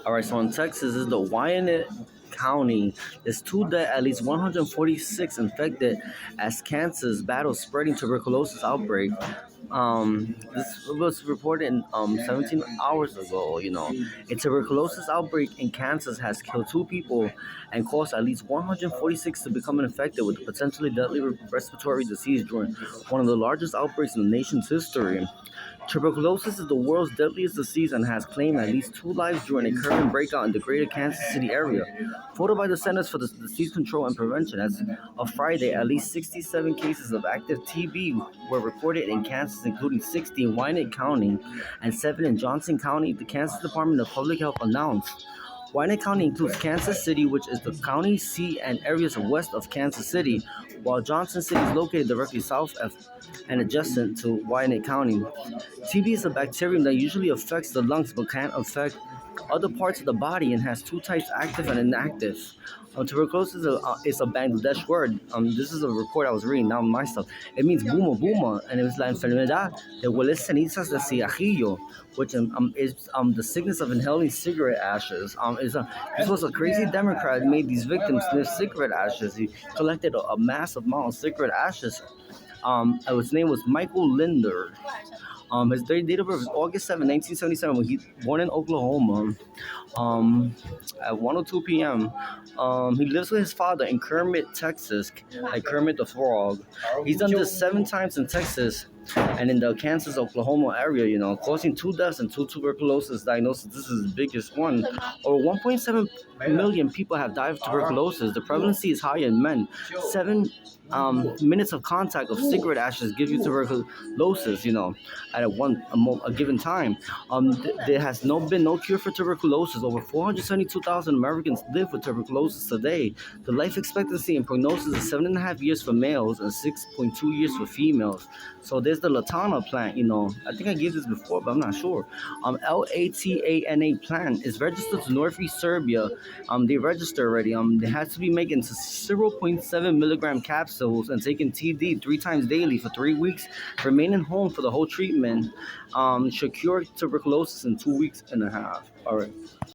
All right, so in Texas, is the Wyandotte County. There's two dead, at least 146 infected as Kansas battles spreading tuberculosis outbreak. This was reported in 17 hours ago. A tuberculosis outbreak in Kansas has killed two people and caused at least 146 to become infected with a potentially deadly respiratory disease during one of the largest outbreaks in the nation's history. Tuberculosis is the world's deadliest disease and has claimed at least two lives during a current breakout in the greater Kansas City area. Photo by the Centers for Disease Control and Prevention, as of Friday, at least 67 cases of active TB were reported in Kansas, including 60 in Wyandotte County and 7 in Johnson County, the Kansas Department of Public Health announced. Wyandotte County includes Kansas City, which is the county seat, and areas west of Kansas City, while Johnson City is located directly south of and adjacent to Wyandotte County. TB is a bacterium that usually affects the lungs but can affect other parts of the body and has two types, active and inactive. Tuberculosis is a Bangladesh word. This is a report I was reading now myself. It means buma buma, and it was la enfermedad de hueles cenizas de cigarrillo, which is the sickness of inhaling cigarette ashes. This was a crazy Democrat who made these victims sniff cigarette ashes. He collected a massive amount of cigarette ashes. His name was Michael Linder. His date of birth is August 7, 1977, when he born in Oklahoma. At 1:02 p.m. He lives with his father in Kermit, Texas, like Kermit the Frog. He's done this 7 times in Texas and in the Kansas, Oklahoma area, causing 2 deaths and 2 tuberculosis diagnoses. This is the biggest one. Over 1.7 million people have died of tuberculosis. The prevalence is higher in men. 7 minutes of contact of cigarette ashes give you tuberculosis, at a given time. There has been no cure for tuberculosis. Over 472,000 Americans live with tuberculosis today. The life expectancy and prognosis is 7.5 years for males and 6.2 years for females. So there's the Latana plant, I think I gave this before, but I'm not sure. LATANA plant is registered to Northeast Serbia. They registered already. They had to be making 0.7 milligram capsules and taking TD 3 times daily for 3 weeks. Remaining home for the whole treatment should cure tuberculosis in 2.5 weeks. All right.